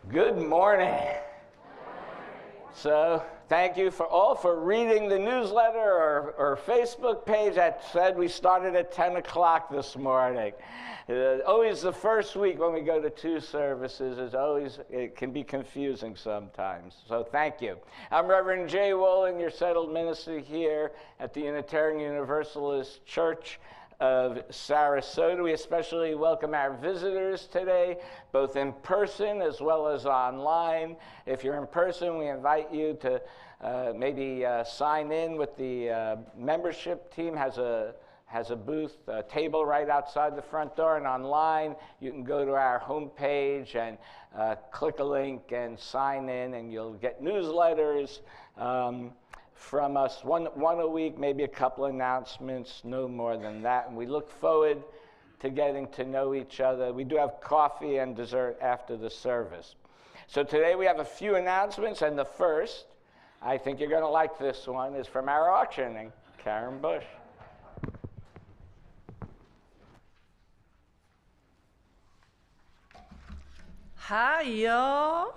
Good morning. So thank you for reading the newsletter or Facebook page that said we started at 10 o'clock this morning. Always the first week when we go to two services it can be confusing sometimes. So thank you. I'm Reverend Jay Wolin, your settled minister here at the Unitarian Universalist Church of Sarasota. We especially welcome our visitors today, both in person as well as online. If you're in person, we invite you to maybe sign in with the membership team. Has a booth, a table right outside the front door, and online you can go to our homepage and click a link and sign in, and you'll get newsletters from us, one a week, maybe a couple announcements, no more than that. And we look forward to getting to know each other. We do have coffee and dessert after the service. So today we have a few announcements, and the first, I think you're going to like this one, is from our auctioning, Karen Bush. Hi, y'all.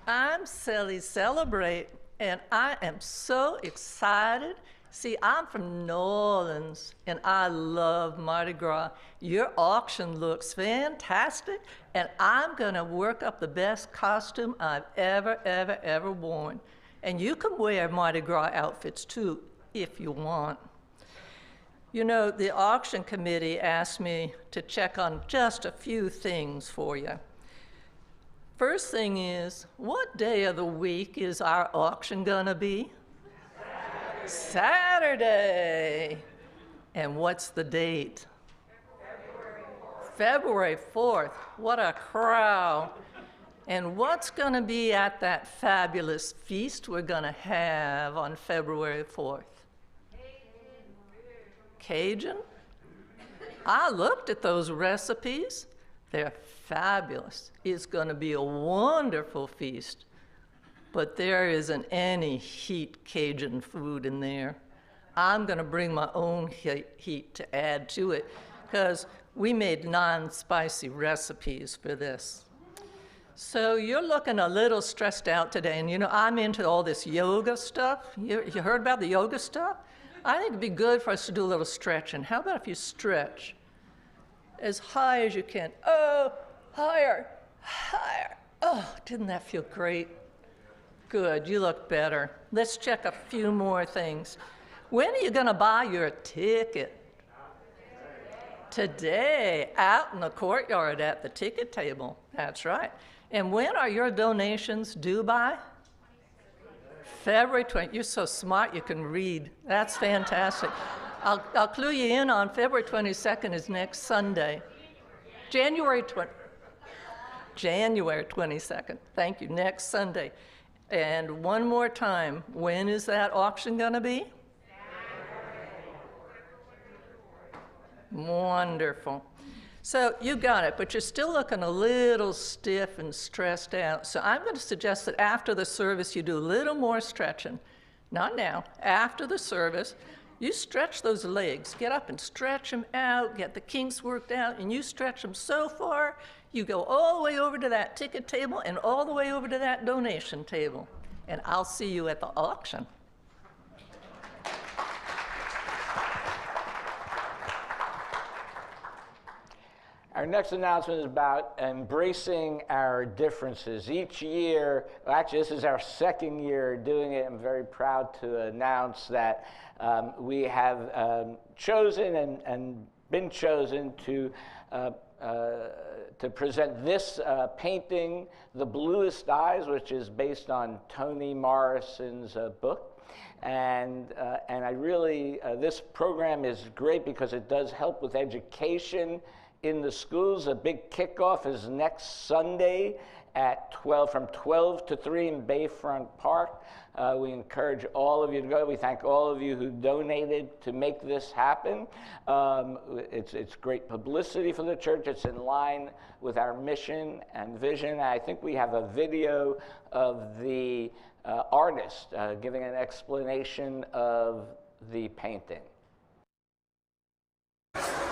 I'm Sally Celebrate. And I am so excited. See, I'm from New Orleans, and I love Mardi Gras. Your auction looks fantastic, and I'm going to work up the best costume I've ever worn. And you can wear Mardi Gras outfits, too, if you want. You know, the auction committee asked me to check on just a few things for you. First thing is, what day of the week is our auction gonna be? Saturday. And what's the date? February 4th. What a crowd. And what's gonna be at that fabulous feast we're gonna have on February 4th? Cajun? I looked at those recipes. They're fabulous. It's going to be a wonderful feast. But there isn't any heat Cajun food in there. I'm going to bring my own heat to add to it because we made non-spicy recipes for this. So you're looking a little stressed out today. And you know, I'm into all this yoga stuff. You heard about the yoga stuff? I think it'd be good for us to do a little stretching. How about if you stretch as high as you can? Oh, higher, higher. Oh, didn't that feel great? Good, you look better. Let's check a few more things. When are you going to buy your ticket? Today, out in the courtyard at the ticket table. That's right. And when are your donations due by? February 20th. You're so smart you can read. That's fantastic. I'll clue you in on February 22nd is next Sunday. January 22nd. Thank you. Next Sunday. And one more time, when is that auction going to be? Wonderful. So you got it, but you're still looking a little stiff and stressed out. So I'm going to suggest that after the service, you do a little more stretching. Not now. After the service, you stretch those legs. Get up and stretch them out, get the kinks worked out, and you stretch them so far, you go all the way over to that ticket table and all the way over to that donation table. And I'll see you at the auction. Our next announcement is about embracing our differences. Each year, actually this is our second year doing it. I'm very proud to announce that we have chosen and been chosen to present this painting, The Bluest Eyes, which is based on Toni Morrison's book. And I really, this program is great because it does help with education in the schools. A big kickoff is next Sunday at from 12 to 3 in Bayfront Park. We encourage all of you to go. We thank all of you who donated to make this happen. It's great publicity for the church. It's in line with our mission and vision. I think we have a video of the artist giving an explanation of the painting.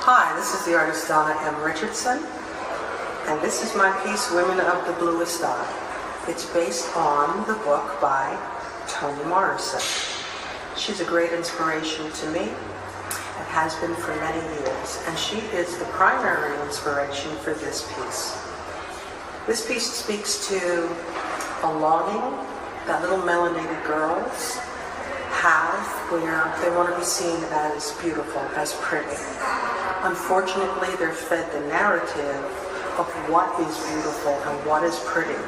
Hi, this is the artist Donna M. Richardson, and this is my piece, Women of the Bluest Eye. It's based on the book by Toni Morrison. She's a great inspiration to me, and has been for many years, and she is the primary inspiration for this piece. This piece speaks to a longing that little melanated girls have where they want to be seen as beautiful, as pretty. Unfortunately, they're fed the narrative of what is beautiful and what is pretty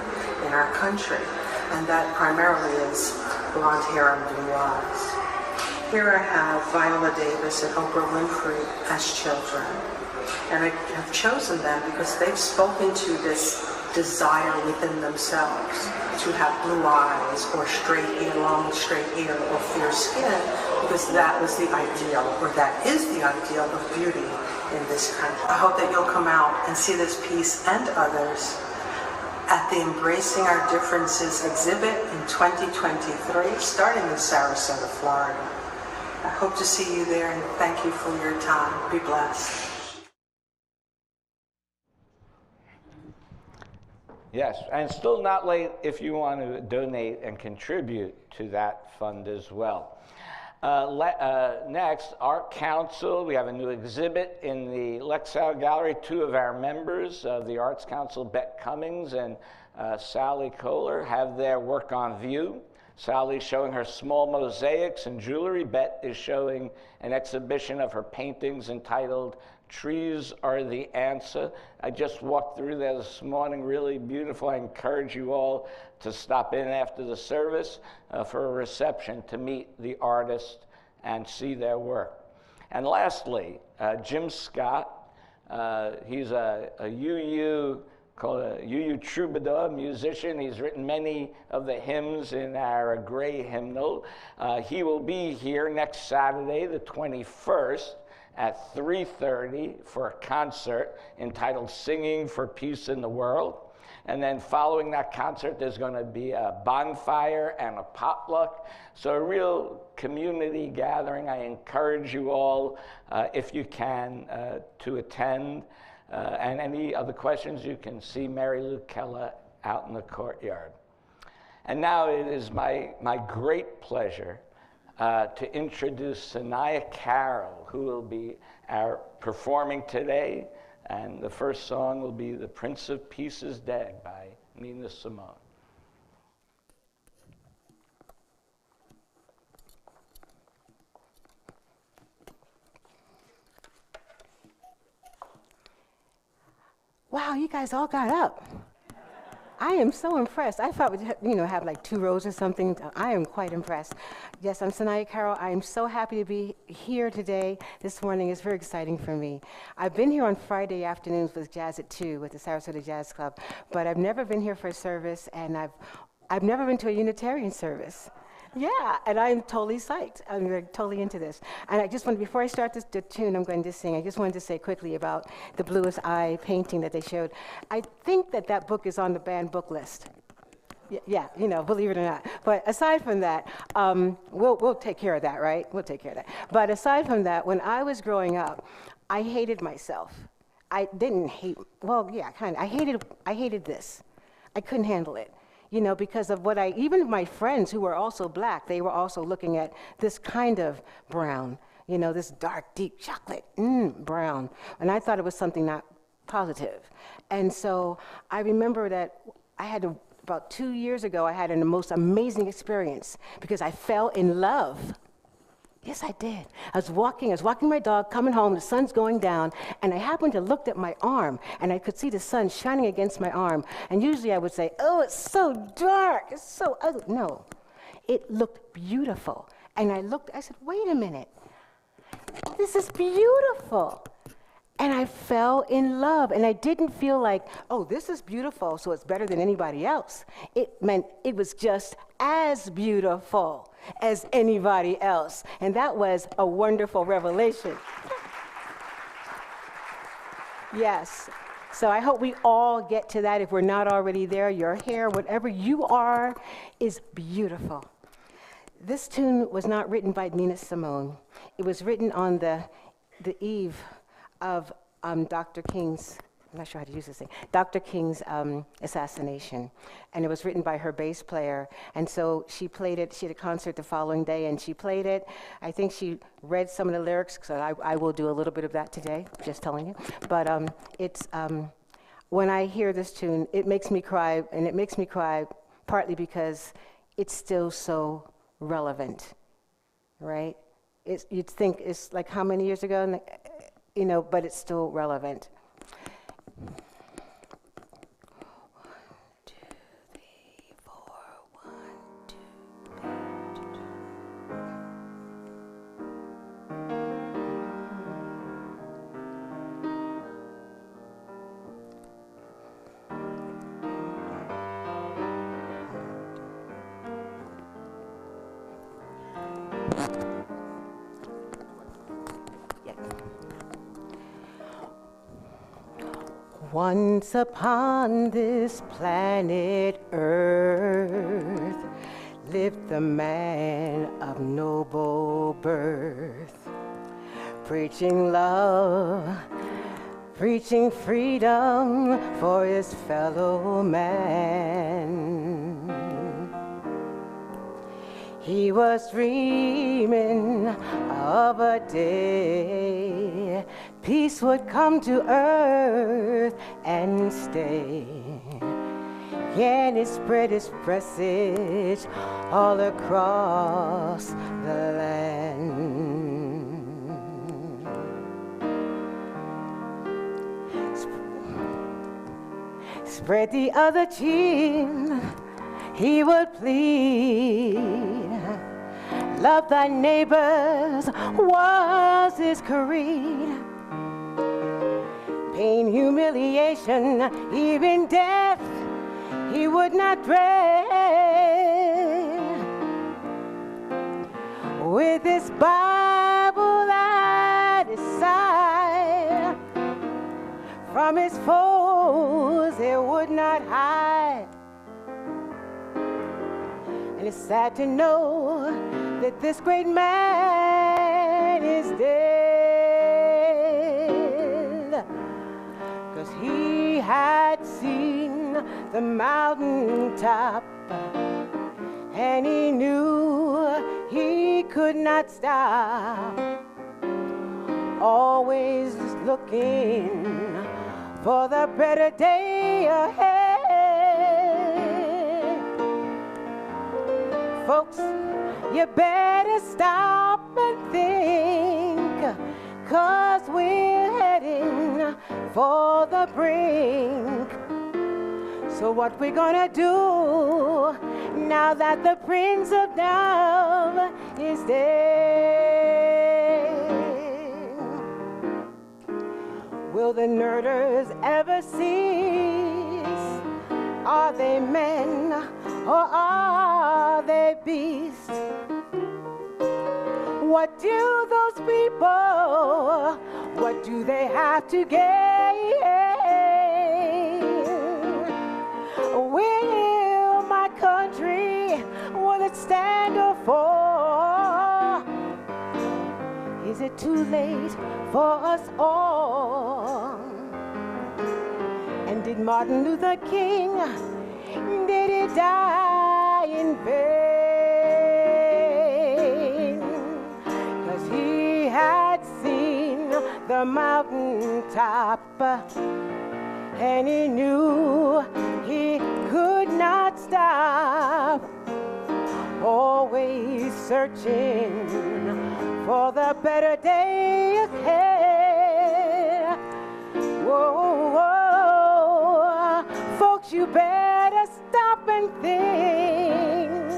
in our country, and that primarily is blonde hair and blue eyes. Here I have Viola Davis and Oprah Winfrey as children, and I have chosen them because they've spoken to this desire within themselves to have blue eyes or straight hair, long straight hair, or fair skin, because that was the ideal, or that is the ideal of beauty in this country. I hope that you'll come out and see this piece and others at the Embracing Our Differences exhibit in 2023, starting in Sarasota, Florida. I hope to see you there, and thank you for your time. Be blessed. Yes, and still not late if you want to donate and contribute to that fund as well. Next, Art Council. We have a new exhibit in the Lexow Gallery. Two of our members of the Arts Council, Bet Cummings and Sally Kohler, have their work on view. Sally's showing her small mosaics and jewelry. Bet is showing an exhibition of her paintings entitled Trees Are the Answer. I just walked through there this morning, really beautiful. I encourage you all to stop in after the service for a reception to meet the artist and see their work. And lastly, Jim Scott, he's a UU, called a UU troubadour, musician. He's written many of the hymns in our Gray hymnal. He will be here next Saturday, the 21st, at 3:30 for a concert entitled Singing for Peace in the World. And then following that concert, there's going to be a bonfire and a potluck. So a real community gathering. I encourage you all, if you can, to attend. And any other questions, you can see Mary Lou Keller out in the courtyard. And now it is my great pleasure to introduce Sanaya Carroll, who will be performing today. And the first song will be The Prince of Peace is Dead by Nina Simone. Wow, you guys all got up. I am so impressed. I thought we'd have like 2 rows or something. I am quite impressed. Yes, I'm Sanaya Carroll. I am so happy to be here today. This morning is very exciting for me. I've been here on Friday afternoons with Jazz at 2 with the Sarasota Jazz Club, but I've never been here for a service, and I've never been to a Unitarian service. Yeah, and I'm totally psyched. I'm totally into this. And I just want, before I start the tune I'm going to sing, I just wanted to say quickly about the Bluest Eye painting that they showed. I think that book is on the banned book list. Yeah, believe it or not. But aside from that, we'll take care of that, right? We'll take care of that. But aside from that, when I was growing up, I hated myself. I didn't hate, well, yeah, kind of. I hated this. I couldn't handle it. Because of even my friends who were also black, they were also looking at this kind of brown, this dark, deep chocolate, brown. And I thought it was something not positive. And so I remember that about 2 years ago, I had the most amazing experience because I fell in love. Yes, I did. I was walking my dog, coming home, the sun's going down, and I happened to look at my arm, and I could see the sun shining against my arm. And usually I would say, oh, it's so dark, it's so ugly. No, it looked beautiful. And I said, wait a minute, this is beautiful. And I fell in love, and I didn't feel like, oh, this is beautiful, so it's better than anybody else. It meant it was just as beautiful as anybody else. And that was a wonderful revelation. Yes. So I hope we all get to that if we're not already there. Your hair, whatever you are, is beautiful. This tune was not written by Nina Simone. It was written on the eve of Dr. King's, I'm not sure how to use this thing, Dr. King's assassination. And it was written by her bass player. And so she played it, she had a concert the following day, and she played it. I think she read some of the lyrics, so I will do a little bit of that today, just telling you. But when I hear this tune, it makes me cry, and it makes me cry partly because it's still so relevant, right? You'd think it's like how many years ago? But it's still relevant. 1, 2, 3, 4, 1, 2, 3. Once upon this planet Earth lived the man of noble birth, preaching love, preaching freedom for his fellow man. He was dreaming of a day peace would come to earth and stay. And it spread its presage all across the land. Spread the other cheek, he would plead. Love thy neighbors was his creed. Pain, humiliation, even death, he would not dread. With his Bible at his side, from his foes he would not hide. And it's sad to know that this great man is dead, 'cause he had seen the mountaintop, and he knew he could not stop, always looking for the better day ahead. Folks, you better stop and think, 'cause we're headed heading for the brink. So what we gonna do now that the Prince of Love is dead? Will the murders ever cease? Are they men or are they beasts? What do those people, what do they have to gain? Will my country, will it stand or fall? Is it too late for us all? And did Martin Luther King, did he die in vain? 'Cause he had seen the mountaintop, and he knew he could not stop, always searching for the better day ahead. Whoa, whoa, folks, you better stop and think,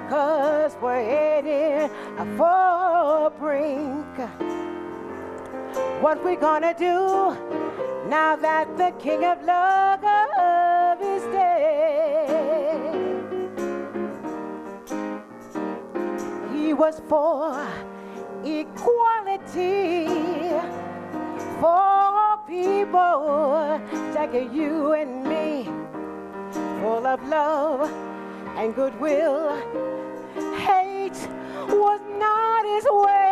'cause we're headed for a brink. What we gonna do now that the King of Love is dead? He was for equality for people like you and me, full of love and goodwill. Hate was not his way.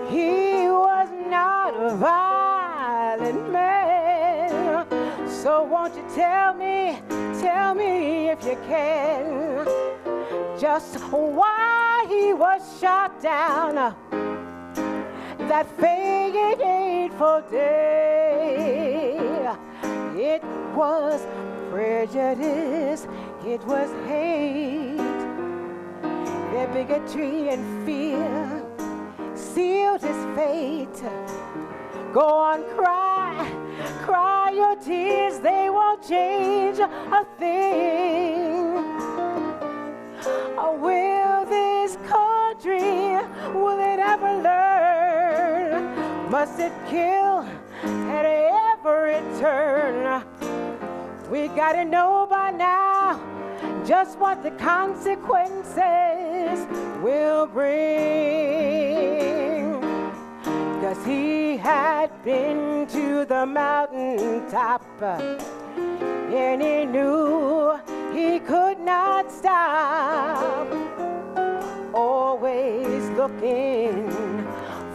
He was not a violent man. So won't you tell me if you can, just why he was shot down that fateful day? It was prejudice, it was hate, their bigotry and fear sealed his fate. Go on, cry your tears, they won't change a thing. Will this country, will it ever learn? Must it kill at every turn? We gotta know by now just what the consequences will bring. 'Cause he had been to the mountaintop, and he knew he could not stop, always looking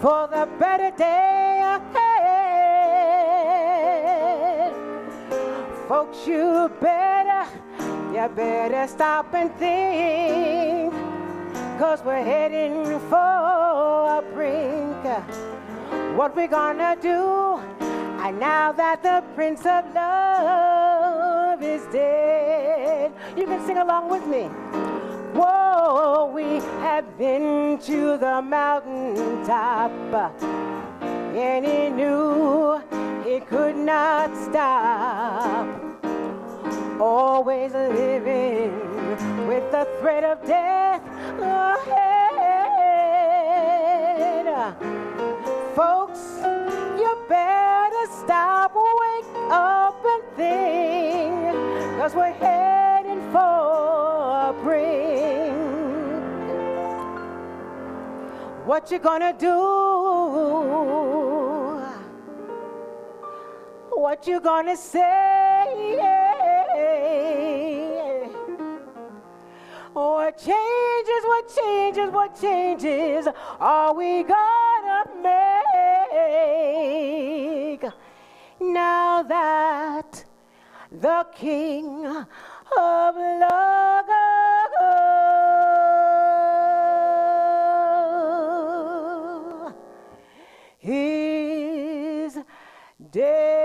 for the better day ahead. Folks, you better stop and think, 'cause we're heading for a brink. What we gonna do now that the Prince of Love is dead? You can sing along with me. Whoa, we have been to the mountaintop, and he knew he could not stop, always living with the threat of death ahead. Folks, you better stop, wake up and think, 'cause we're heading for a brink. What you gonna do? What you gonna say? What changes are we gonna make now that the King of Love is dead?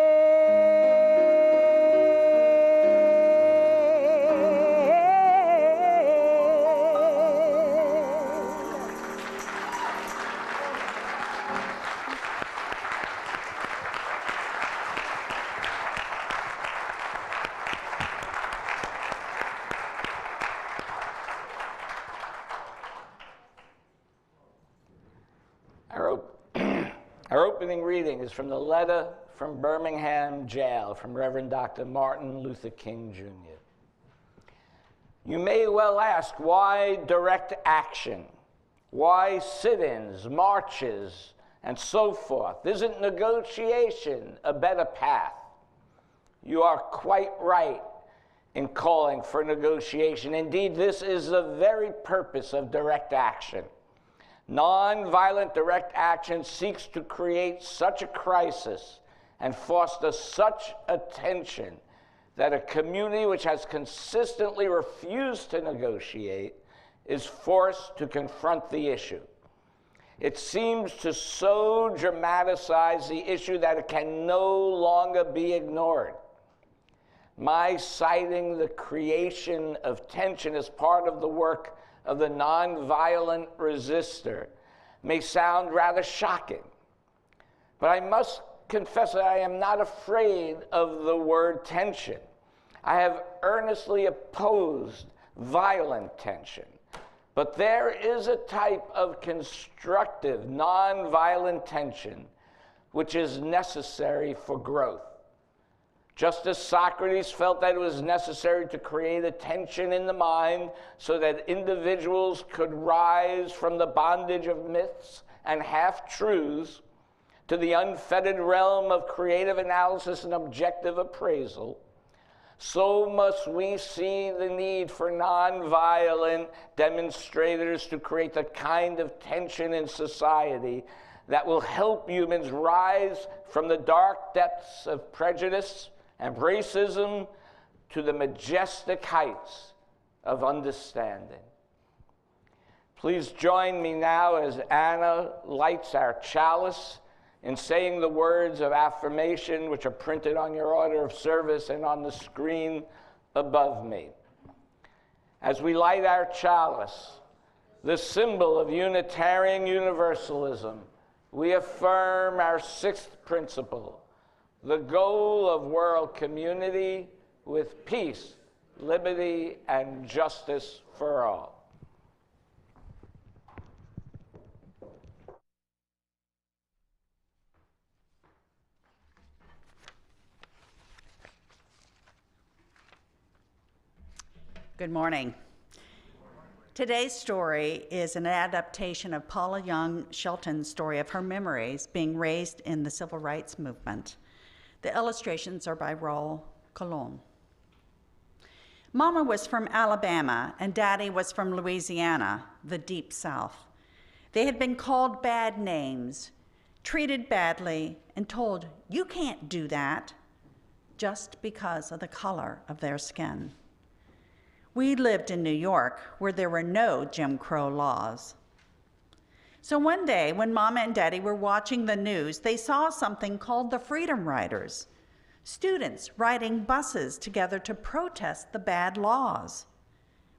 opening reading is from the letter from Birmingham jail from Reverend Dr. Martin Luther King Jr. You may well ask, why direct action? Why sit-ins, marches, and so forth? Isn't negotiation a better path? You are quite right in calling for negotiation. Indeed, this is the very purpose of direct action. Nonviolent direct action seeks to create such a crisis and foster such a tension that a community which has consistently refused to negotiate is forced to confront the issue. It seems to so dramatize the issue that it can no longer be ignored. My citing the creation of tension as part of the work of the nonviolent resistor may sound rather shocking, but I must confess that I am not afraid of the word tension. I have earnestly opposed violent tension, but there is a type of constructive, nonviolent tension which is necessary for growth. Just as Socrates felt that it was necessary to create a tension in the mind so that individuals could rise from the bondage of myths and half-truths to the unfettered realm of creative analysis and objective appraisal, so must we see the need for nonviolent demonstrators to create the kind of tension in society that will help humans rise from the dark depths of prejudice and racism to the majestic heights of understanding. Please join me now as Anna lights our chalice in saying the words of affirmation which are printed on your order of service and on the screen above me. As we light our chalice, the symbol of Unitarian Universalism, we affirm our sixth principle, the goal of world community with peace, liberty, and justice for all. Good morning. Today's story is an adaptation of Paula Young Shelton's story of her memories being raised in the civil rights movement. The illustrations are by Raul Colon. Mama was from Alabama and Daddy was from Louisiana, the deep South. They had been called bad names, treated badly, and told, "You can't do that," just because of the color of their skin. We lived in New York, where there were no Jim Crow laws. So one day, when Mama and Daddy were watching the news, they saw something called the Freedom Riders, students riding buses together to protest the bad laws.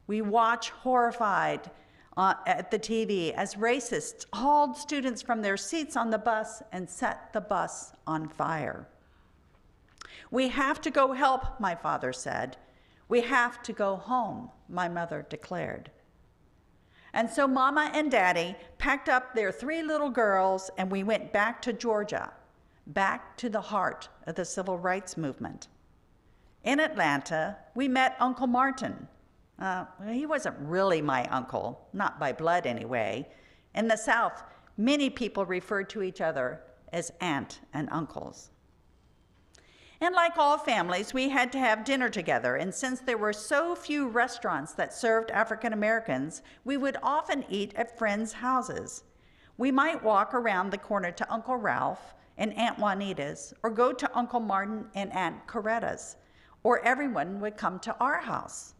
We watched horrified at the TV as racists hauled students from their seats on the bus and set the bus on fire. "We have to go help," my father said. "We have to go home," my mother declared. And so Mama and Daddy packed up their 3 little girls and we went back to Georgia, back to the heart of the civil rights movement. In Atlanta, we met Uncle Martin. He wasn't really my uncle, not by blood anyway. In the South, many people referred to each other as aunt and uncles. And like all families, we had to have dinner together, and since there were so few restaurants that served African Americans, we would often eat at friends' houses. We might walk around the corner to Uncle Ralph and Aunt Juanita's, or go to Uncle Martin and Aunt Coretta's, or everyone would come to our house.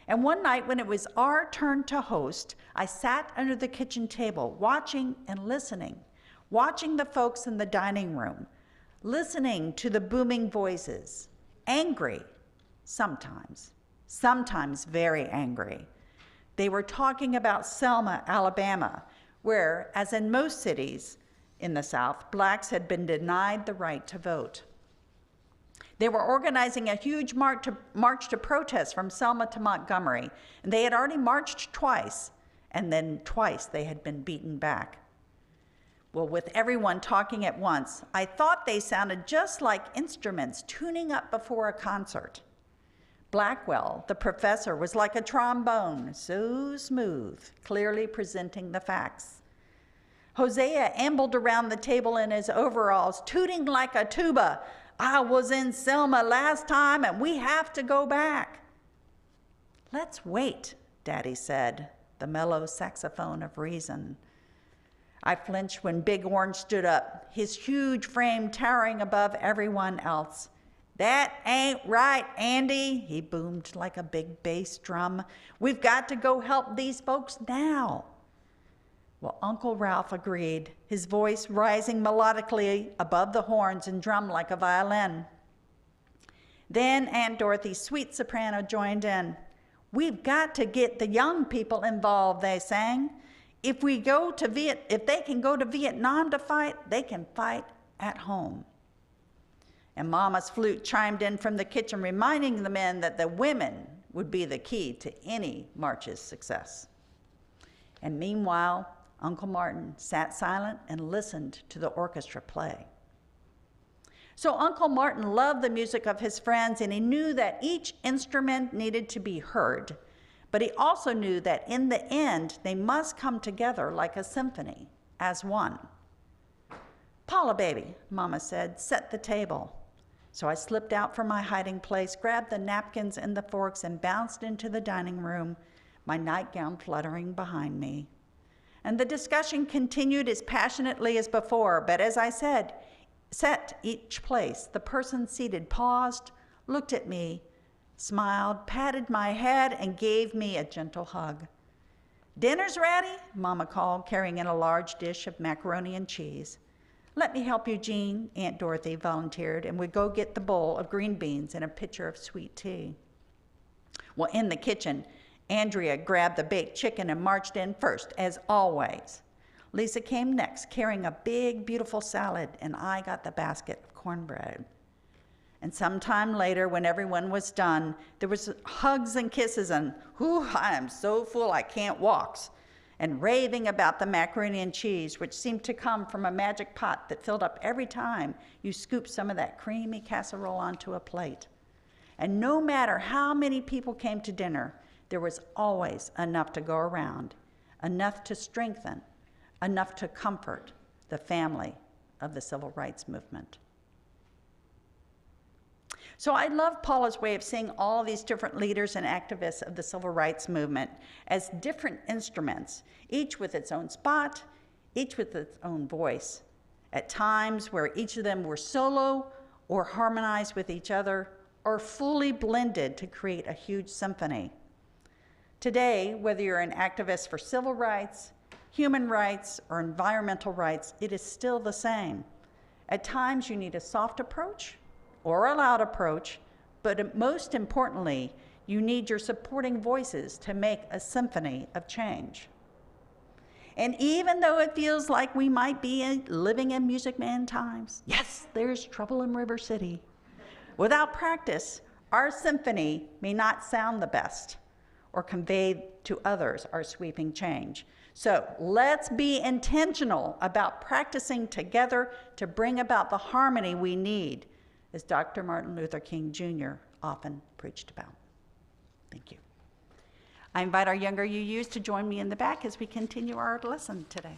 And one night when it was our turn to host, I sat under the kitchen table, watching and listening, watching the folks in the dining room, listening to the booming voices, angry sometimes very angry. They were talking about Selma, Alabama, where, as in most cities in the South, blacks had been denied the right to vote. They were organizing a huge march to protest from Selma to Montgomery, and they had already marched twice, and then twice they had been beaten back. Well, with everyone talking at once, I thought they sounded just like instruments tuning up before a concert. Blackwell, the professor, was like a trombone, so smooth, clearly presenting the facts. Hosea ambled around the table in his overalls, tooting like a tuba. I was in Selma last time and we have to go back. Let's wait, Daddy said, the mellow saxophone of reason. I flinched when Big Orange stood up, his huge frame towering above everyone else. That ain't right, Andy, he boomed like a big bass drum. We've got to go help these folks now. Well, Uncle Ralph agreed, his voice rising melodically above the horns and drummed like a violin. Then Aunt Dorothy's sweet soprano joined in. We've got to get the young people involved, they sang. If they can go to Vietnam to fight, they can fight at home. And Mama's flute chimed in from the kitchen, reminding the men that the women would be the key to any march's success. And meanwhile, Uncle Martin sat silent and listened to the orchestra play. So Uncle Martin loved the music of his friends, and he knew that each instrument needed to be heard. But he also knew that in the end, they must come together like a symphony, as one. Paula, baby, Mama said, set the table. So I slipped out from my hiding place, grabbed the napkins and the forks, and bounced into the dining room, my nightgown fluttering behind me. And the discussion continued as passionately as before, but as I said, set each place, the person seated paused, looked at me, smiled, patted my head, and gave me a gentle hug. Dinner's ready, Mama called, carrying in a large dish of macaroni and cheese. Let me help you, Jean, Aunt Dorothy volunteered, and we'd go get the bowl of green beans and a pitcher of sweet tea. Well, in the kitchen, Andrea grabbed the baked chicken and marched in first, as always. Lisa came next, carrying a big, beautiful salad, and I got the basket of cornbread. And sometime later, when everyone was done, there was hugs and kisses and, "Whew, I am so full I can't walk," and raving about the macaroni and cheese, which seemed to come from a magic pot that filled up every time you scooped some of that creamy casserole onto a plate. And no matter how many people came to dinner, there was always enough to go around, enough to strengthen, enough to comfort the family of the civil rights movement. So I love Paula's way of seeing all these different leaders and activists of the civil rights movement as different instruments, each with its own spot, each with its own voice, at times where each of them were solo or harmonized with each other or fully blended to create a huge symphony. Today, whether you're an activist for civil rights, human rights, or environmental rights, it is still the same. At times, you need a soft approach or a loud approach, but most importantly, you need your supporting voices to make a symphony of change. And even though it feels like we might be living in Music Man times, yes, there's trouble in River City. Without practice, our symphony may not sound the best or convey to others our sweeping change. So let's be intentional about practicing together to bring about the harmony we need, as Dr. Martin Luther King Jr. often preached about. Thank you. I invite our younger UUs to join me in the back as we continue our lesson today.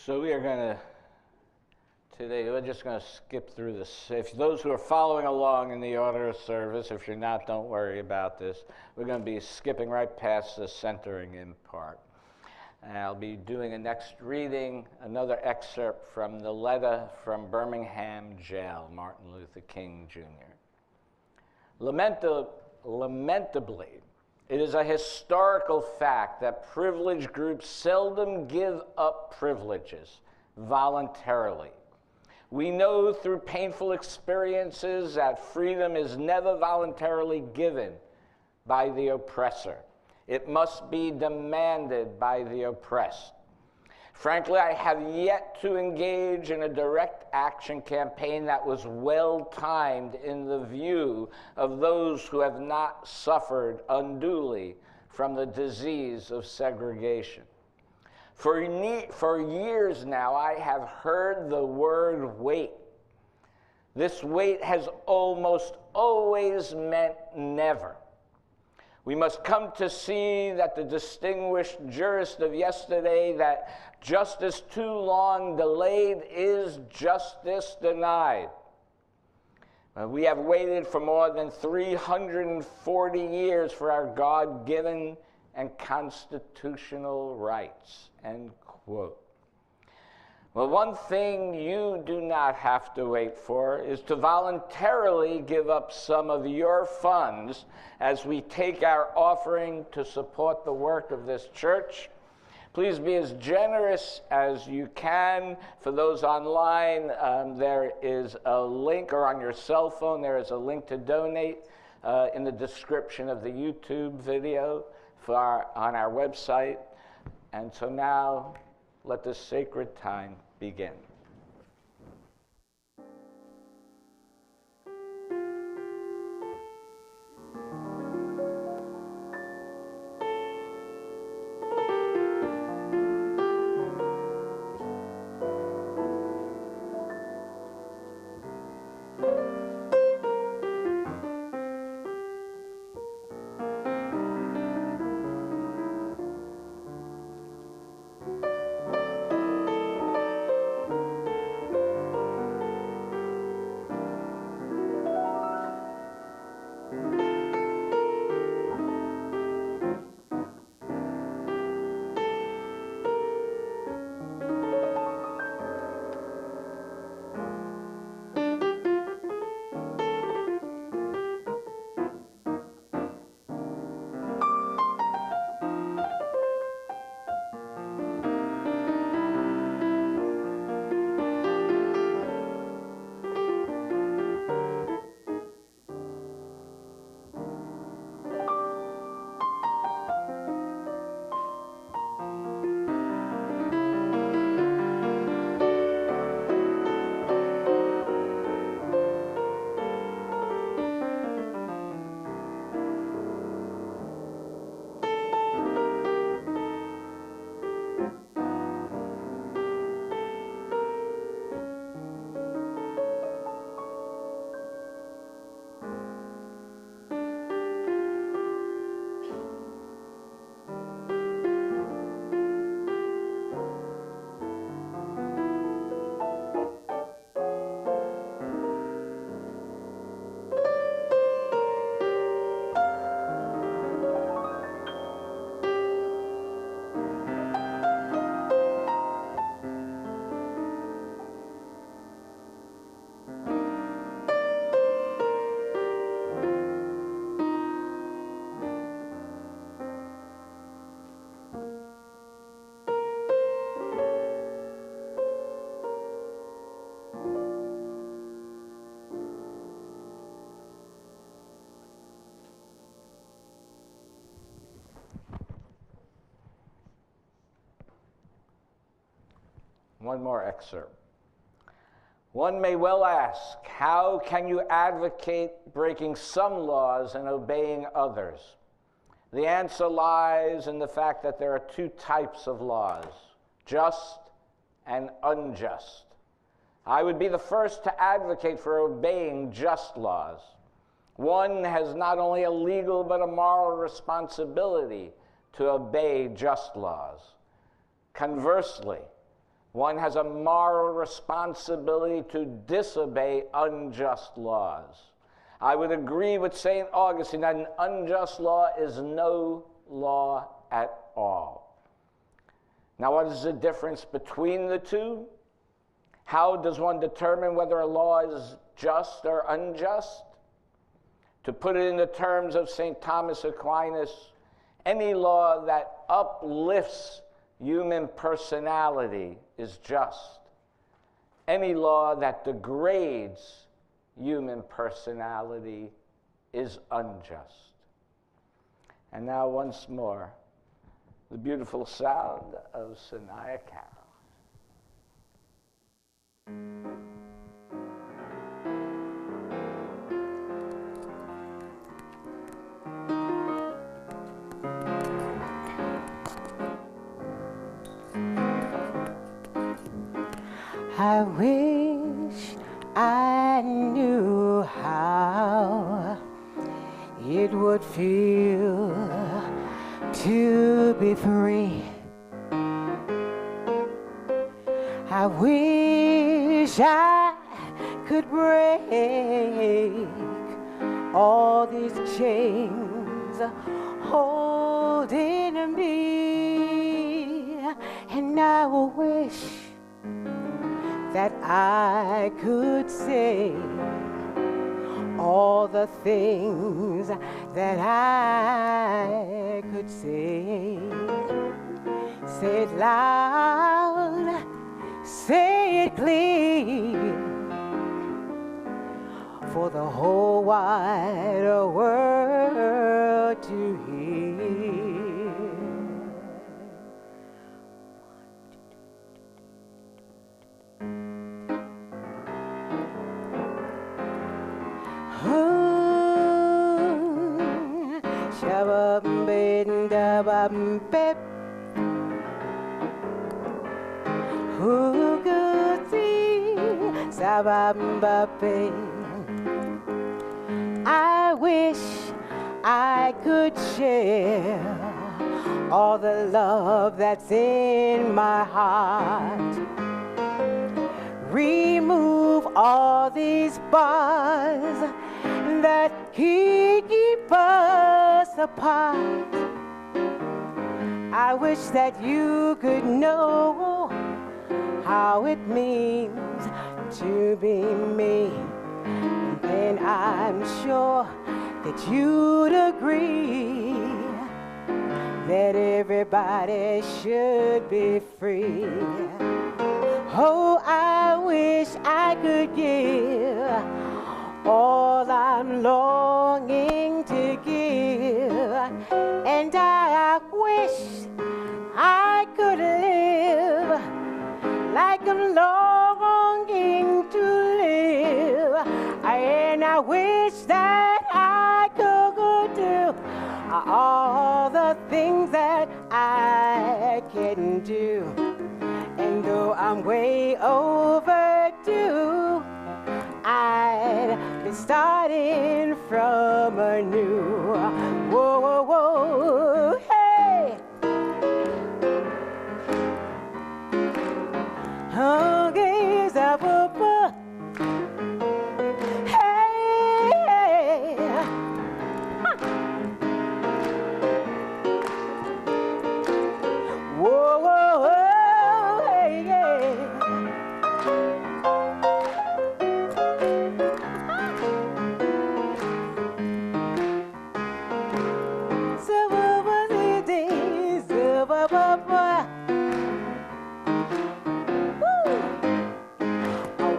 So we are going to, today, we're just going to skip through this. If those who are following along in the order of service, if you're not, don't worry about this. We're going to be skipping right past the centering in part. And I'll be doing a next reading, another excerpt from the letter from Birmingham jail, Martin Luther King Jr. Lamentably, it is a historical fact that privileged groups seldom give up privileges voluntarily. We know through painful experiences that freedom is never voluntarily given by the oppressor. It must be demanded by the oppressed. Frankly, I have yet to engage in a direct action campaign that was well-timed in the view of those who have not suffered unduly from the disease of segregation. For years now, I have heard the word wait. This wait has almost always meant never. We must come to see that the distinguished jurist of yesterday, that justice too long delayed is justice denied. We have waited for more than 340 years for our God-given and constitutional rights, end quote. Well, one thing you do not have to wait for is to voluntarily give up some of your funds as we take our offering to support the work of this church. Please be as generous as you can. For those online, there is a link, or on your cell phone, there is a link to donate in the description of the YouTube video on our website. And so now, let this sacred time begin. One more excerpt. One may well ask, how can you advocate breaking some laws and obeying others? The answer lies in the fact that there are two types of laws, just and unjust. I would be the first to advocate for obeying just laws. One has not only a legal but a moral responsibility to obey just laws. Conversely, One has a moral responsibility to disobey unjust laws. I would agree with St. Augustine that an unjust law is no law at all. Now, what is the difference between the two? How does one determine whether a law is just or unjust? To put it in the terms of St. Thomas Aquinas, any law that uplifts human personality is just. Any law that degrades human personality is unjust. And now once more, the beautiful sound of Sanaya Carroll. I wish I knew how it would feel to be free. I wish I could break all these chains holding me, and I wish that I could say all the things that I could say. Say it loud, say it clear, for the whole wide world to hear. Shabba-bim-da-bum-bip. Who could see? Sabba-bum-bip. I wish I could share all the love that's in my heart. Remove all these bars that keep us apart. I wish that you could know how it means to be me. And then I'm sure that you'd agree that everybody should be free. Oh, I wish I could give all I'm longing to give, and I wish I could live like I'm longing to live, and I wish that I could do all the things that I can do. And though I'm way overdue, I'd be starting from anew. Whoa, whoa, whoa, hey! Okay, Zapapa. Hey, hey! Whoa, whoa, whoa!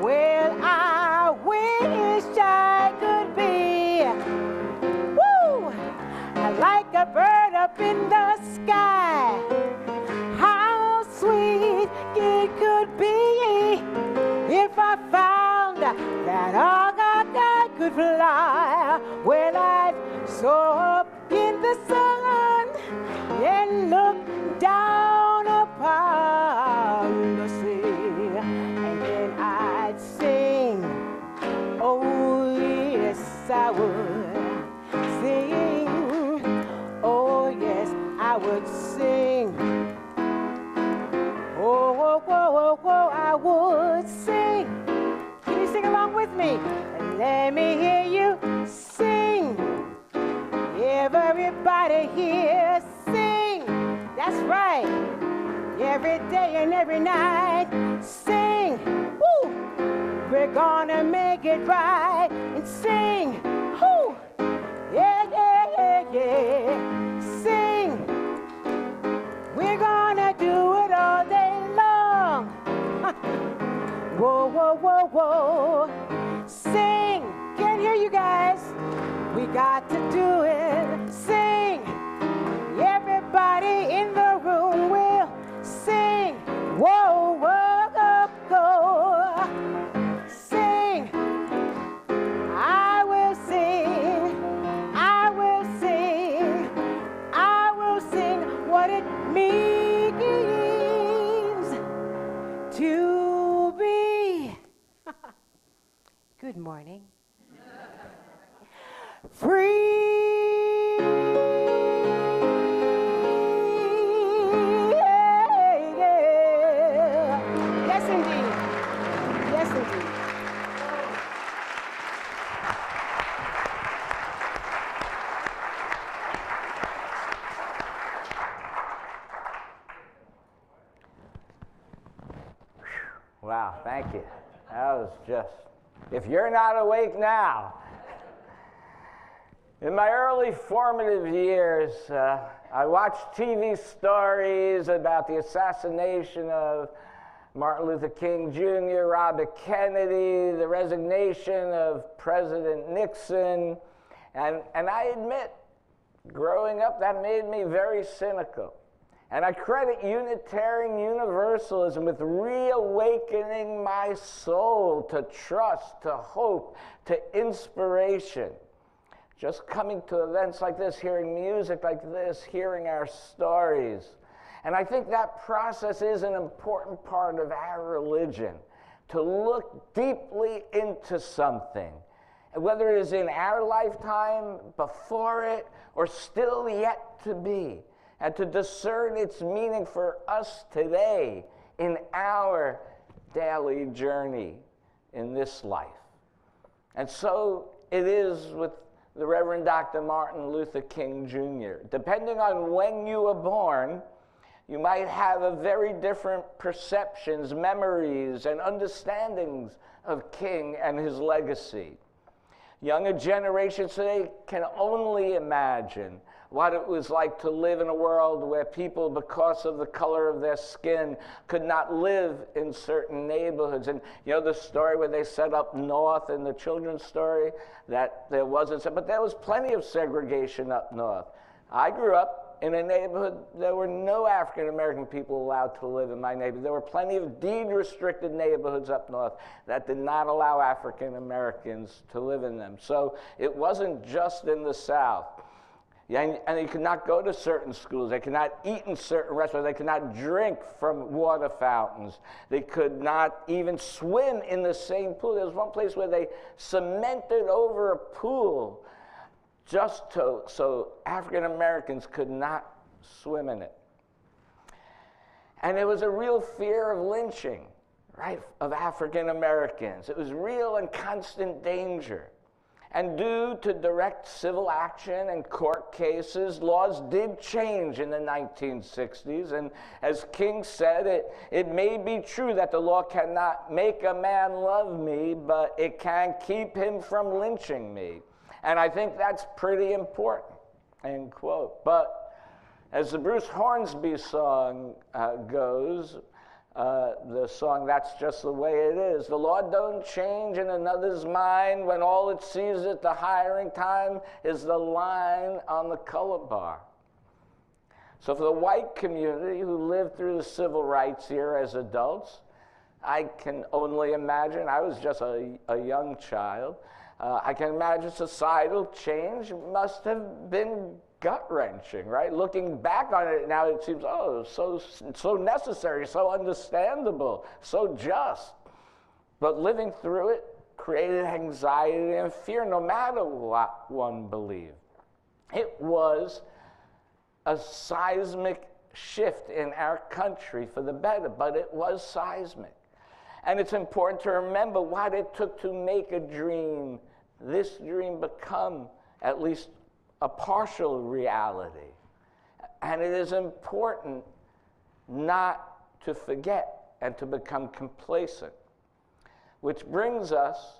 Well, I wish I could be like a bird up in the sky. How sweet it could be if I found that I could fly. Well, I'd soar up in the sun and look down upon the sea, and then I'd sing. Oh yes, I would sing. Oh yes, I would sing. Oh, oh, oh, whoa, I would sing. Can you sing along with me? Let me hear you sing. Everybody here sing. That's right. Every day and every night sing. Woo! We're gonna make it right and sing. Woo! Yeah, yeah, yeah, yeah. Sing. We're gonna do it all day long. Whoa, whoa, whoa, whoa. Sing. Can't hear you guys. We got to do it. Sing. Everybody in the room will sing. Whoa, whoa, whoa, whoa. Sing. I will sing. I will sing. I will sing what it means to be. Good morning. Free. Yeah, yeah. Yes, indeed. Yes, indeed. Wow, thank you. That was just, if you're not awake now. In my early formative years, I watched TV stories about the assassination of Martin Luther King Jr., Robert Kennedy, the resignation of President Nixon, and I admit, growing up, that made me very cynical. And I credit Unitarian Universalism with reawakening my soul to trust, to hope, to inspiration. Just coming to events like this, hearing music like this, hearing our stories. And I think that process is an important part of our religion, to look deeply into something, whether it is in our lifetime, before it, or still yet to be, and to discern its meaning for us today in our daily journey in this life. And so it is with the Reverend Dr. Martin Luther King Jr. Depending on when you were born, you might have a very different perceptions, memories, and understandings of King and his legacy. Younger generations today can only imagine what it was like to live in a world where people, because of the color of their skin, could not live in certain neighborhoods. And you know the story where they said up north in the children's story that there wasn't, but there was plenty of segregation up north. I grew up in a neighborhood, there were no African American people allowed to live in my neighborhood. There were plenty of deed-restricted neighborhoods up north that did not allow African Americans to live in them. So it wasn't just in the South. Yeah, and they could not go to certain schools. They could not eat in certain restaurants. They could not drink from water fountains. They could not even swim in the same pool. There was one place where they cemented over a pool just so African Americans could not swim in it. And there was a real fear of lynching, right, of African Americans. It was real and constant danger. And due to direct civil action and court cases, laws did change in the 1960s. And as King said, it may be true that the law cannot make a man love me, but it can keep him from lynching me. And I think that's pretty important, end quote. But as the Bruce Hornsby song goes, the song, That's Just the Way It Is, the law don't change in another's mind when all it sees at the hiring time is the line on the color bar. So for the white community who lived through the civil rights era as adults, I can only imagine, I was just a young child, I can imagine societal change must have been gut-wrenching, right? Looking back on it now, it seems, oh, so necessary, so understandable, so just. But living through it created anxiety and fear, no matter what one believed. It was a seismic shift in our country for the better, but it was seismic. And it's important to remember what it took to make a dream, this dream, become at least a partial reality. And it is important not to forget and to become complacent. Which brings us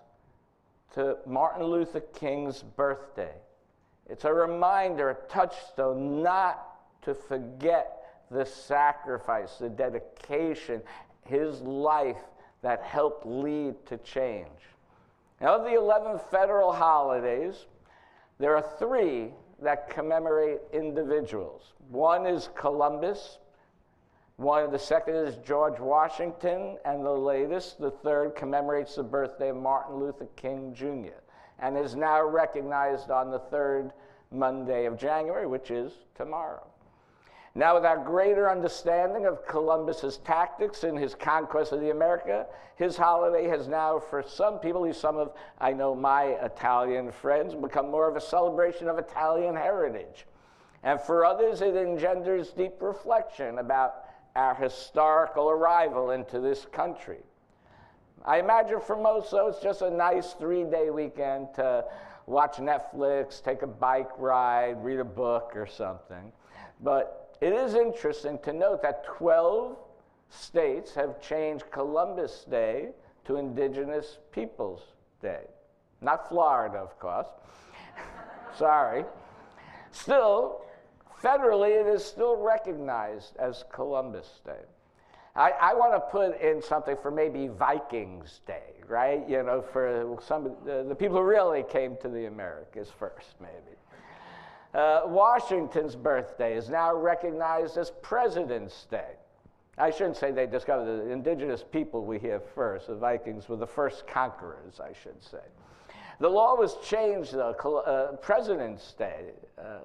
to Martin Luther King's birthday. It's a reminder, a touchstone, not to forget the sacrifice, the dedication, his life that helped lead to change. Now, of the 11 federal holidays, there are 3 that commemorate individuals. One is Columbus, the second is George Washington, and the latest, the third, commemorates the birthday of Martin Luther King Jr. and is now recognized on the 3rd Monday of January, which is tomorrow. Now, with our greater understanding of Columbus's tactics in his conquest of the America, his holiday has now, for some people, some of, I know, my Italian friends, become more of a celebration of Italian heritage. And for others, it engenders deep reflection about our historical arrival into this country. I imagine for most, though, it's just a nice 3-day weekend to watch Netflix, take a bike ride, read a book or something. But it is interesting to note that 12 states have changed Columbus Day to Indigenous Peoples Day. Not Florida, of course. Sorry. Still, federally, it is still recognized as Columbus Day. I want to put in something for maybe Vikings Day, right? You know, for some the people who really came to the Americas first, maybe. Washington's birthday is now recognized as President's Day. I shouldn't say they discovered the indigenous people we hear first. The Vikings were the first conquerors, I should say. The law was changed, though, President's Day.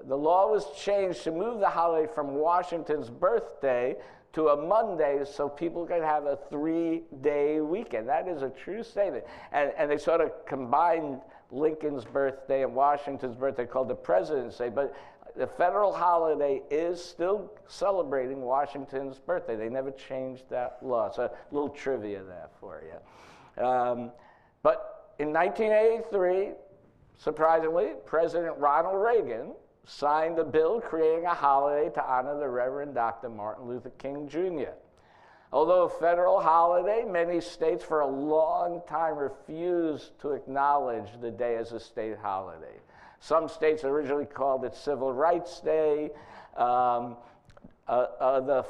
The law was changed to move the holiday from Washington's birthday to a Monday so people could have a 3-day weekend. That is a true statement. And they sort of combined Lincoln's birthday and Washington's birthday, called the President's Day. But the federal holiday is still celebrating Washington's birthday. They never changed that law. So a little trivia there for you. But in 1983, surprisingly, President Ronald Reagan signed a bill creating a holiday to honor the Reverend Dr. Martin Luther King Jr. Although a federal holiday, many states for a long time refused to acknowledge the day as a state holiday. Some states originally called it Civil Rights Day.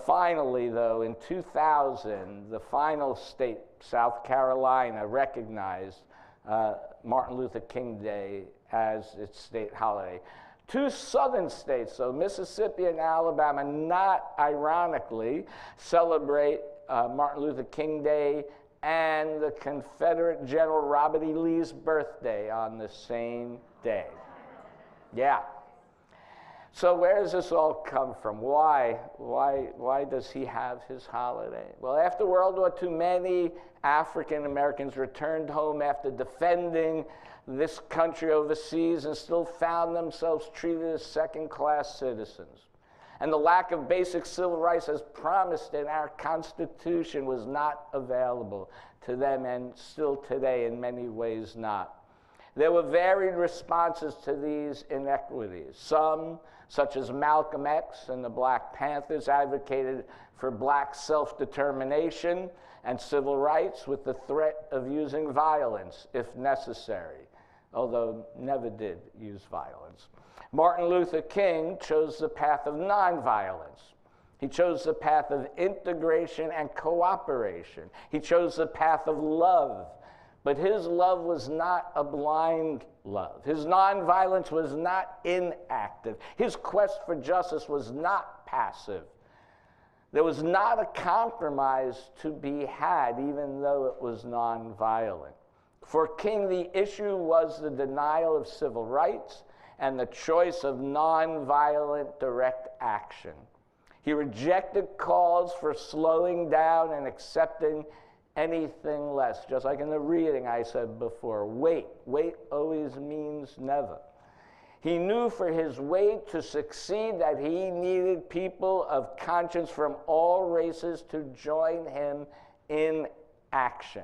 Finally, though, in 2000, the final state, South Carolina, recognized Martin Luther King Day as its state holiday. 2 southern states, so Mississippi and Alabama, not ironically, celebrate Martin Luther King Day and the Confederate General Robert E. Lee's birthday on the same day. Yeah. So where does this all come from? Why does he have his holiday? Well, after World War II, many African Americans returned home after defending this country overseas and still found themselves treated as second-class citizens. And the lack of basic civil rights as promised in our Constitution was not available to them, and still today in many ways not. There were varied responses to these inequities. Some, such as Malcolm X and the Black Panthers, advocated for black self-determination and civil rights with the threat of using violence if necessary, although never did use violence. Martin Luther King chose the path of nonviolence. He chose the path of integration and cooperation. He chose the path of love. But his love was not a blind love. His nonviolence was not inactive. His quest for justice was not passive. There was not a compromise to be had, even though it was nonviolent. For King, the issue was the denial of civil rights and the choice of nonviolent direct action. He rejected calls for slowing down and accepting anything less. Just like in the reading I said before, wait. Wait always means never. He knew for his way to succeed that he needed people of conscience from all races to join him in action.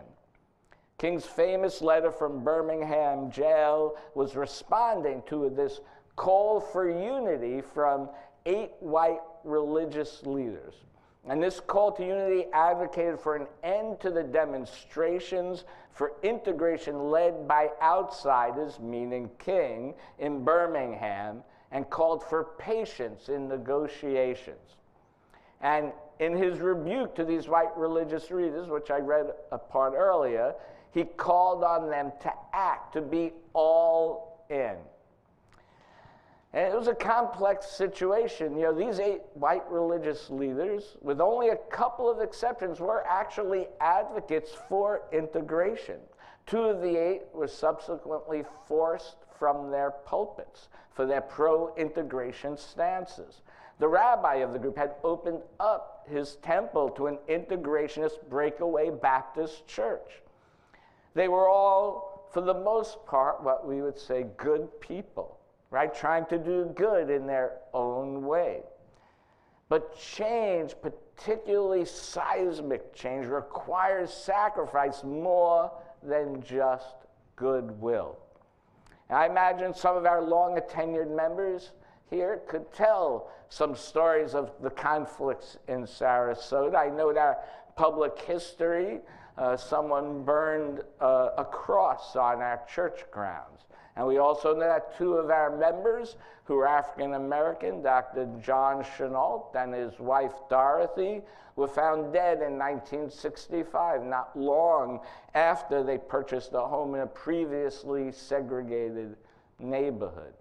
King's famous letter from Birmingham jail was responding to this call for unity from 8 white religious leaders. And this call to unity advocated for an end to the demonstrations for integration led by outsiders, meaning King, in Birmingham, and called for patience in negotiations. And in his rebuke to these white religious leaders, which I read a part earlier, he called on them to act, to be all in. And it was a complex situation. You know, these 8 white religious leaders, with only a couple of exceptions, were actually advocates for integration. 2 of the 8 were subsequently forced from their pulpits for their pro-integration stances. The rabbi of the group had opened up his temple to an integrationist breakaway Baptist church. They were all, for the most part, what we would say good people, right? Trying to do good in their own way. But change, particularly seismic change, requires sacrifice more than just goodwill. And I imagine some of our long-tenured members here could tell some stories of the conflicts in Sarasota. I know that public history, someone burned a cross on our church grounds. And we also know that 2 of our members, who are African American, Dr. John Chenault and his wife Dorothy, were found dead in 1965, not long after they purchased a home in a previously segregated neighborhood.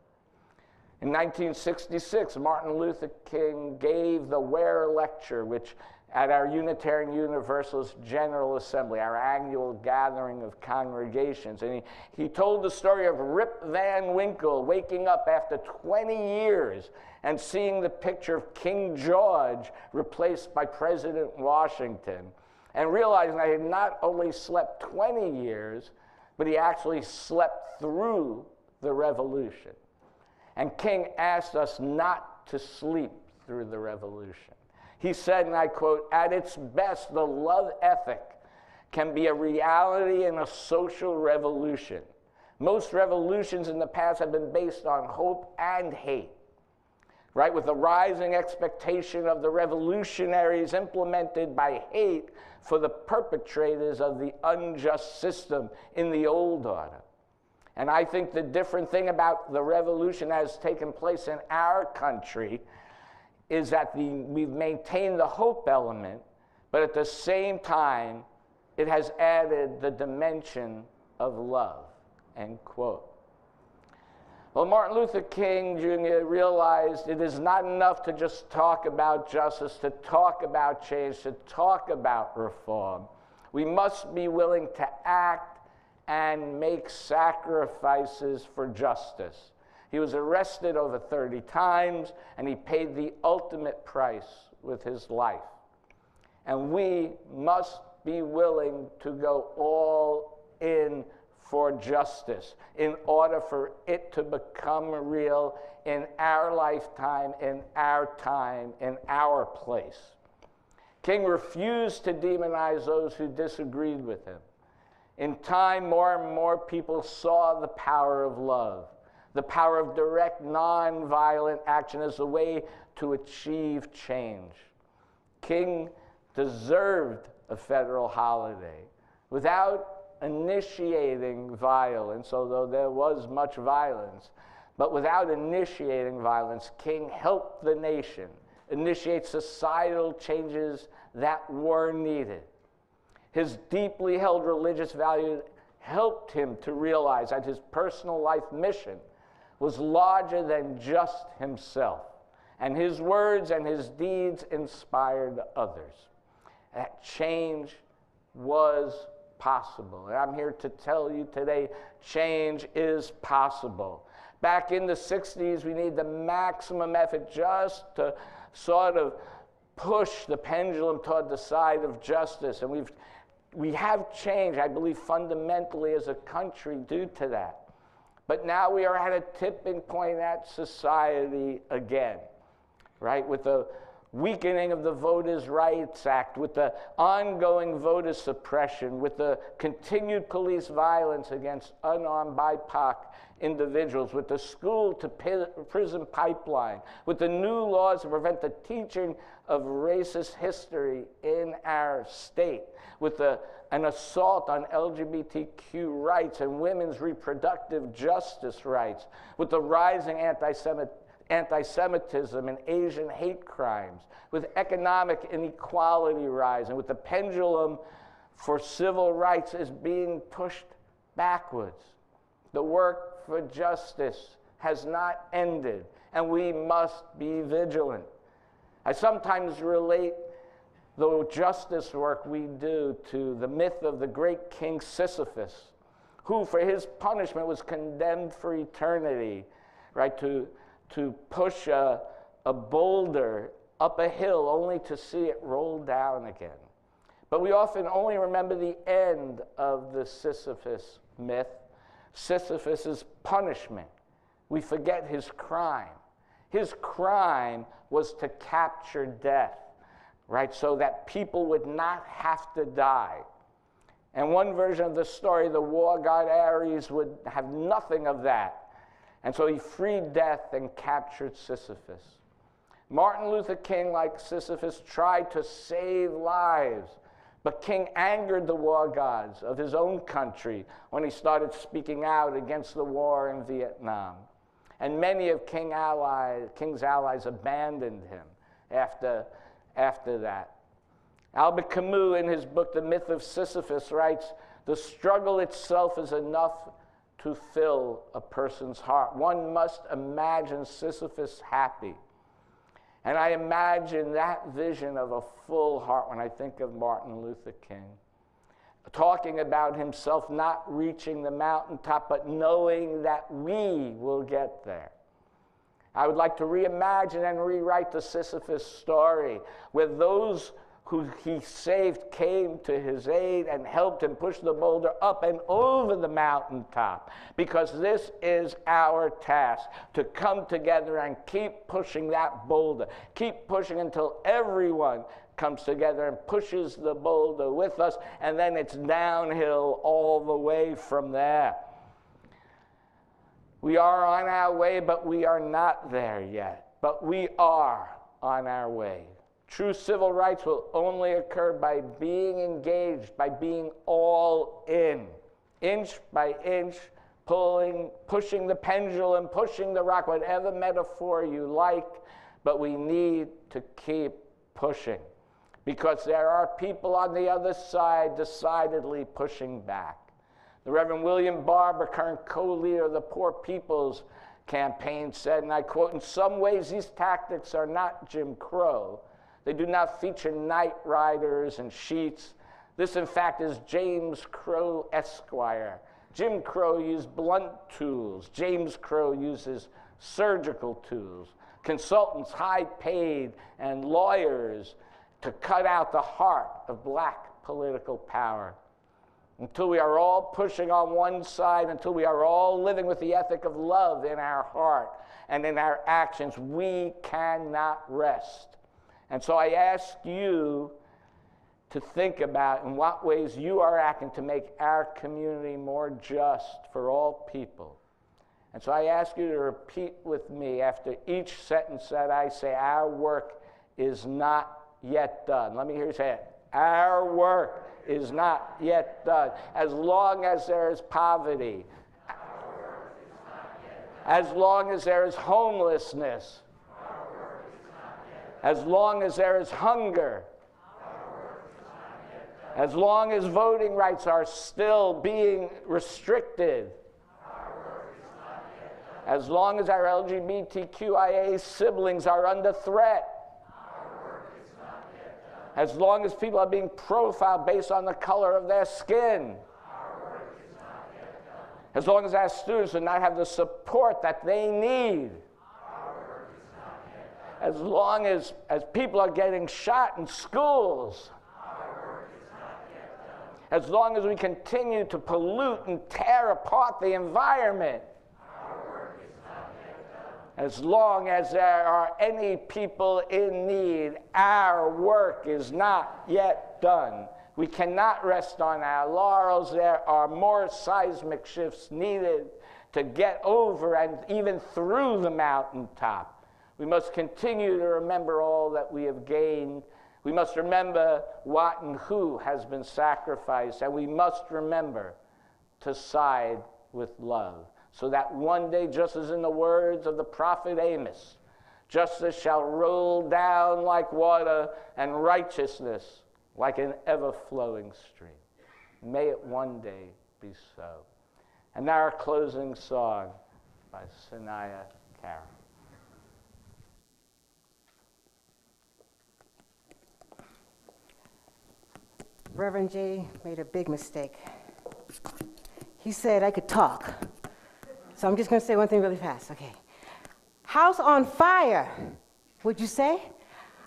In 1966, Martin Luther King gave the Ware Lecture, which at our Unitarian Universalist General Assembly, our annual gathering of congregations. And he told the story of Rip Van Winkle waking up after 20 years and seeing the picture of King George replaced by President Washington, and realizing that he had not only slept 20 years, but he actually slept through the revolution. And King asked us not to sleep through the revolution. He said, and I quote, "At its best, the love ethic can be a reality in a social revolution. Most revolutions in the past have been based on hope and hate, right? With the rising expectation of the revolutionaries implemented by hate for the perpetrators of the unjust system in the old order. And I think the different thing about the revolution that has taken place in our country is that we've maintained the hope element, but at the same time, it has added the dimension of love," end quote. Well, Martin Luther King Jr. realized it is not enough to just talk about justice, to talk about change, to talk about reform. We must be willing to act and make sacrifices for justice. He was arrested over 30 times, and he paid the ultimate price with his life. And we must be willing to go all in for justice in order for it to become real in our lifetime, in our time, in our place. King refused to demonize those who disagreed with him. In time, more and more people saw the power of love, the power of direct, non-violent action as a way to achieve change. King deserved a federal holiday without initiating violence, although there was much violence. But without initiating violence, King helped the nation initiate societal changes that were needed. His deeply held religious values helped him to realize that his personal life mission was larger than just himself, and his words and his deeds inspired others. That change was possible. And I'm here to tell you today, change is possible. Back in the 60s, we need the maximum effort just to sort of push the pendulum toward the side of justice. And we have changed, I believe, fundamentally as a country due to that. But now we are at a tipping point at society again, right? With the weakening of the Voters' Rights Act, with the ongoing voter suppression, with the continued police violence against unarmed BIPOC individuals, with the school-to-prison pipeline, with the new laws to prevent the teaching of racist history in our state, with an assault on LGBTQ rights and women's reproductive justice rights, with the rising anti-Semitism and Asian hate crimes, with economic inequality rising, with the pendulum for civil rights is being pushed backwards. The work for justice has not ended, and we must be vigilant. I sometimes relate the justice work we do to the myth of the great king Sisyphus, who for his punishment was condemned for eternity, right, to push a boulder up a hill only to see it roll down again. But we often only remember the end of the Sisyphus myth, Sisyphus's punishment. We forget his crime. His crime was to capture death, right, so that people would not have to die. And one version of the story, the war god Ares would have nothing of that. And so he freed death and captured Sisyphus. Martin Luther King, like Sisyphus, tried to save lives, but King angered the war gods of his own country when he started speaking out against the war in Vietnam. And many of King's allies abandoned him after that. Albert Camus, in his book, The Myth of Sisyphus, writes, "The struggle itself is enough to fill a person's heart. One must imagine Sisyphus happy." And I imagine that vision of a full heart when I think of Martin Luther King, talking about himself not reaching the mountaintop, but knowing that we will get there. I would like to reimagine and rewrite the Sisyphus story, where those who he saved came to his aid and helped him push the boulder up and over the mountaintop. Because this is our task, to come together and keep pushing that boulder. Keep pushing until everyone comes together and pushes the boulder with us, and then it's downhill all the way from there. We are on our way, but we are not there yet. But we are on our way. True civil rights will only occur by being engaged, by being all in, inch by inch, pushing the pendulum, pushing the rock, whatever metaphor you like, but we need to keep pushing, because there are people on the other side decidedly pushing back. The Reverend William Barber, current co-leader of the Poor People's Campaign, said, and I quote, "In some ways these tactics are not Jim Crow. They do not feature night riders and sheets. This, in fact, is James Crow Esquire. Jim Crow used blunt tools. James Crow uses surgical tools. Consultants, high paid, and lawyers to cut out the heart of black political power. Until we are all pushing on one side, until we are all living with the ethic of love in our heart and in our actions, we cannot rest." And so I ask you to think about in what ways you are acting to make our community more just for all people. And so I ask you to repeat with me after each sentence that I say, "Our work is not yet done." Let me hear you say it. Our work is not yet done. As long as there is poverty, our work is not yet done. As long as there is homelessness, as long as there is hunger, as long as voting rights are still being restricted, as long as our LGBTQIA siblings are under threat, as long as people are being profiled based on the color of their skin, as long as our students do not have the support that they need, as long as people are getting shot in schools, as long as we continue to pollute and tear apart the environment, As long as there are any people in need, our work is not yet done. We cannot rest on our laurels. There are more seismic shifts needed to get over and even through the mountaintop. We must continue to remember all that we have gained. We must remember what and who has been sacrificed, and we must remember to side with love, so that one day, just as in the words of the prophet Amos, justice shall roll down like water and righteousness like an ever-flowing stream. May it one day be so. And now our closing song by Sanaya Carroll. Reverend J made a big mistake. He said I could talk. So I'm just going to say one thing really fast. Okay. House on fire, would you say?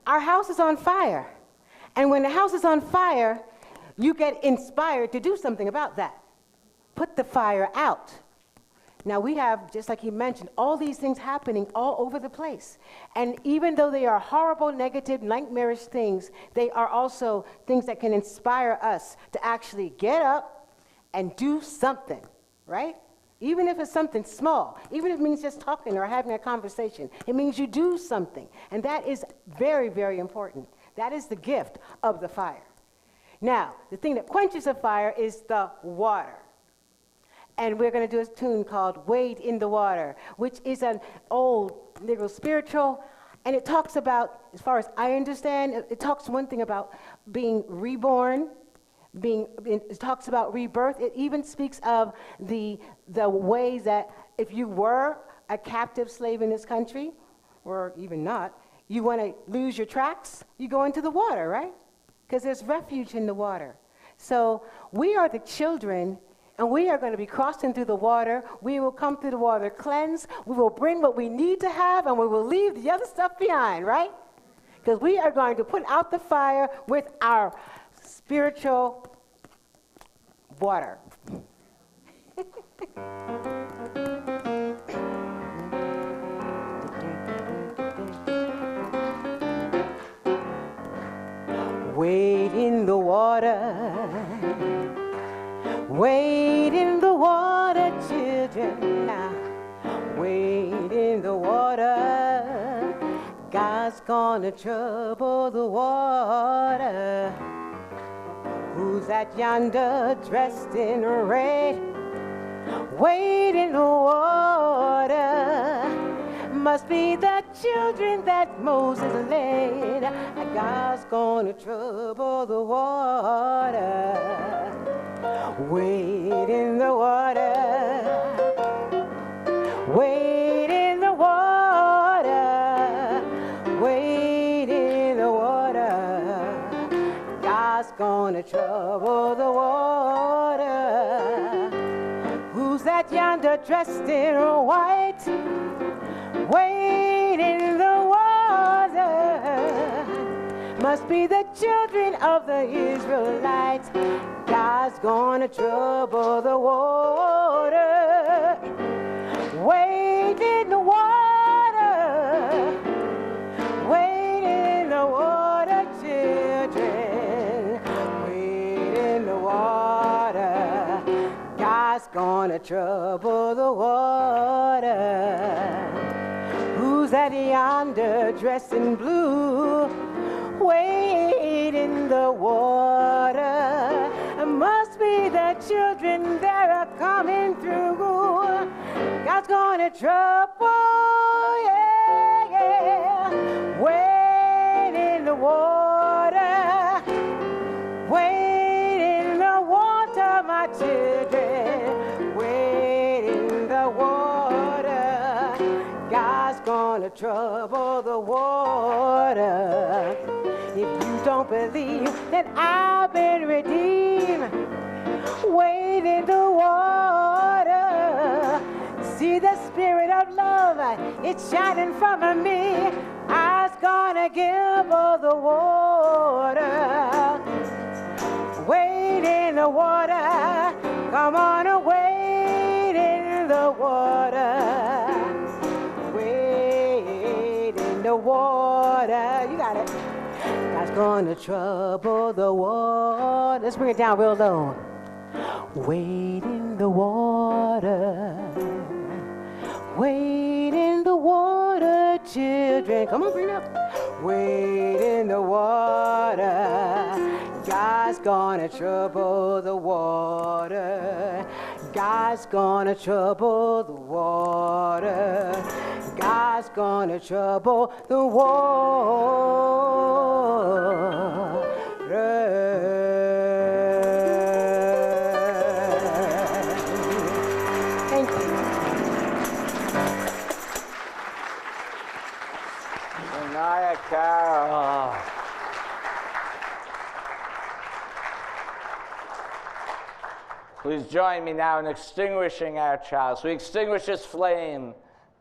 Our house is on fire. And when the house is on fire, you get inspired to do something about that. Put the fire out. Now we have, just like he mentioned, all these things happening all over the place. And even though they are horrible, negative, nightmarish things, they are also things that can inspire us to actually get up and do something, right? Even if it's something small, even if it means just talking or having a conversation, it means you do something. And that is very, very important. That is the gift of the fire. Now, the thing that quenches the fire is the water. And we're going to do a tune called Wade in the Water, which is an old little spiritual, and it talks about, as far as I understand, it talks one thing about being reborn, it talks about rebirth. It even speaks of the ways that if you were a captive slave in this country, or even not, you want to lose your tracks, you go into the water, right? Because there's refuge in the water. So we are the children, and we are going to be crossing through the water. We will come through the water cleansed. We will bring what we need to have, and we will leave the other stuff behind, right? Because we are going to put out the fire with our spiritual water. Wade in the water. Wade in the water, children. Wade in the water. God's gonna trouble the water. Who's that yonder dressed in red? Wade in the water. Must be the children that Moses led. God's gonna trouble the water. Wade in the water. Wade in the water. Wade in the water. God's gonna trouble the water. Who's that yonder dressed in white? Wade in the water. Must be the children of the Israelites. God's gonna trouble the water. Wade in the water. Wade in the water, children. Wade in the water. God's gonna trouble the water. Who's that yonder dressed in blue? Wade in the water. Must be the children that are coming through. God's gonna trouble, yeah, yeah. Wade in the water. Wade in the water, my children. Wade in the water. God's gonna trouble the water. If you don't believe that I've been redeemed, wade in the water. See the spirit of love, it's shining from me. I was gonna give all the water. Wade in the water. Come on, wade in the water. Wade water. You got it. God's gonna trouble the water. Let's bring it down real low. Wade in the water. Wade in the water, children. Come on, bring it up. Wade in the water. God's gonna trouble the water. God's gonna trouble the water. God's gonna trouble the water. Thank you. Anaya Carroll. Please join me now in extinguishing our child. So we extinguish this flame,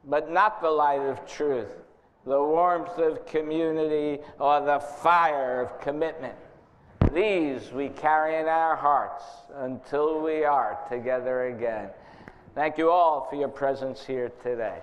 but not the light of truth, the warmth of community, or the fire of commitment. These we carry in our hearts until we are together again. Thank you all for your presence here today.